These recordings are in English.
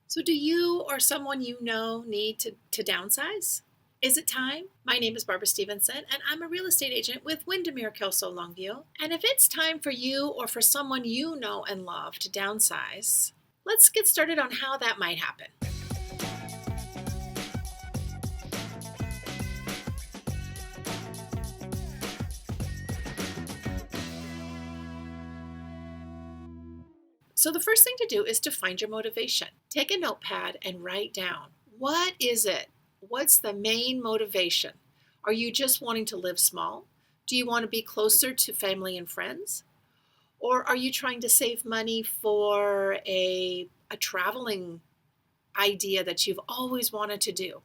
So do you or someone you know need to downsize? Is it time? My name is Barbara Stephenson, and I'm a real estate agent with Windermere, Kelso, Longview. And if it's time for you or for someone you know and love to downsize, let's get started on how that might happen. So the first thing to do is to find your motivation. Take a notepad and write down, what is it? What's the main motivation? Are you just wanting to live small? Do you want to be closer to family and friends? Or are you trying to save money for a traveling idea that you've always wanted to do?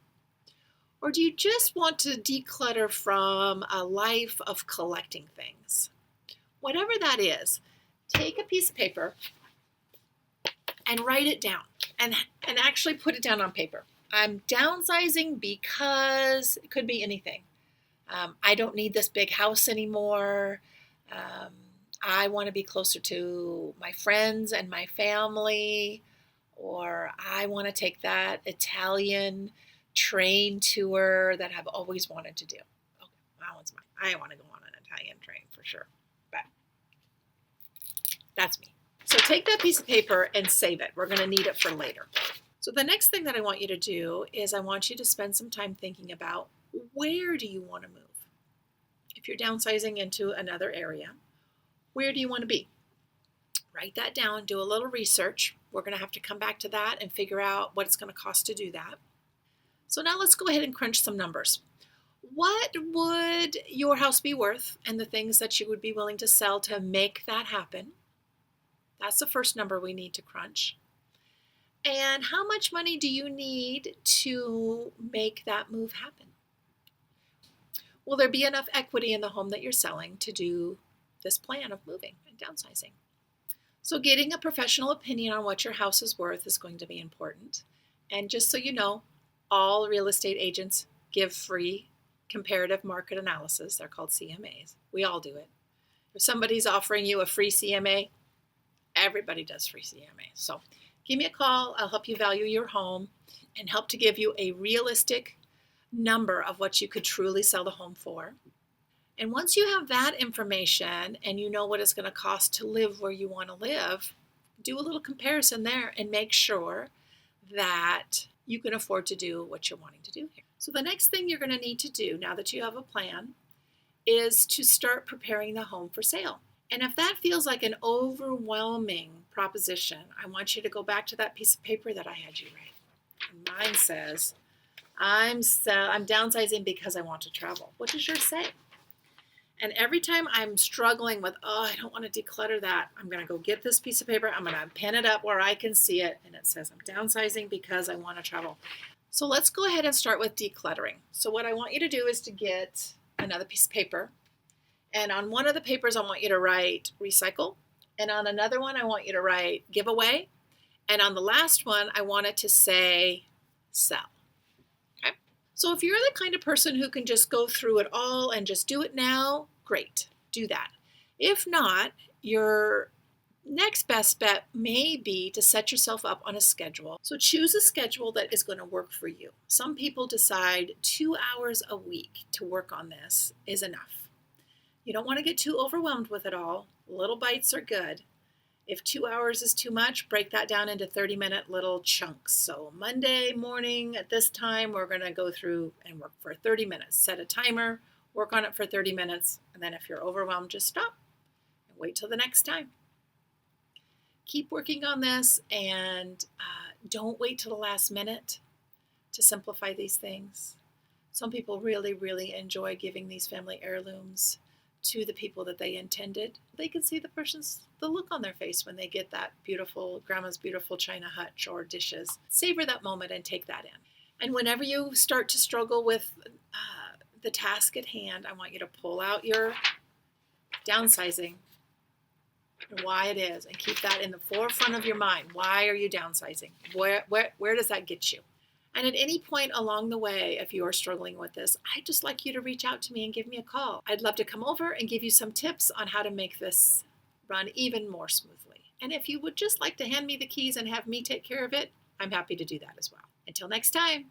Or do you just want to declutter from a life of collecting things? Whatever that is, take a piece of paper and write it down and actually put it down on paper. I'm downsizing because it could be anything. I don't need this big house anymore. I want to be closer to my friends and my family, or I want to take that Italian train tour that I've always wanted to do. Okay, that one's mine. I want to go on an Italian train for sure, but that's me. So take that piece of paper and save it. We're going to need it for later. So the next thing that I want you to do is I want you to spend some time thinking about, where do you want to move? If you're downsizing into another area, where do you want to be? Write that down, do a little research. We're going to have to come back to that and figure out what it's going to cost to do that. So now let's go ahead and crunch some numbers. What would your house be worth and the things that you would be willing to sell to make that happen? That's the first number we need to crunch. And how much money do you need to make that move happen? Will there be enough equity in the home that you're selling to do this plan of moving and downsizing? So getting a professional opinion on what your house is worth is going to be important. And just so you know, all real estate agents give free comparative market analysis. They're called CMAs. We all do it. If somebody's offering you a free CMA, everybody does free CMA. So give me a call. I'll help you value your home and help to give you a realistic number of what you could truly sell the home for. And once you have that information and you know what it's going to cost to live where you want to live, do a little comparison there and make sure that you can afford to do what you're wanting to do here. So the next thing you're going to need to do now that you have a plan is to start preparing the home for sale. And if that feels like an overwhelming proposition, I want you to go back to that piece of paper that I had you write. And mine says, I'm downsizing because I want to travel. What does yours say? And every time I'm struggling with, I don't want to declutter that, I'm going to go get this piece of paper. I'm going to pin it up where I can see it. And it says, I'm downsizing because I want to travel. So let's go ahead and start with decluttering. So what I want you to do is to get another piece of paper. And on one of the papers, I want you to write recycle. And on another one, I want you to write giveaway. And on the last one, I want it to say sell. Okay? So if you're the kind of person who can just go through it all and just do it now, great, do that. If not, your next best bet may be to set yourself up on a schedule. So choose a schedule that is going to work for you. Some people decide 2 hours a week to work on this is enough. You don't want to get too overwhelmed with it all. Little bites are good. If 2 hours is too much, break that down into 30-minute little chunks. So Monday morning at this time, we're going to go through and work for 30 minutes. Set a timer, work on it for 30 minutes, and then if you're overwhelmed, just stop and wait till the next time. Keep working on this and don't wait till the last minute to simplify these things. Some people really, really enjoy giving these family heirlooms to the people that they intended. They can see the look on their face when they get that beautiful, grandma's beautiful china hutch or dishes. Savor that moment and take that in. And whenever you start to struggle with the task at hand, I want you to pull out your downsizing and why it is, and keep that in the forefront of your mind. Why are you downsizing? Where does that get you? And at any point along the way, if you are struggling with this, I'd just like you to reach out to me and give me a call. I'd love to come over and give you some tips on how to make this run even more smoothly. And if you would just like to hand me the keys and have me take care of it, I'm happy to do that as well. Until next time.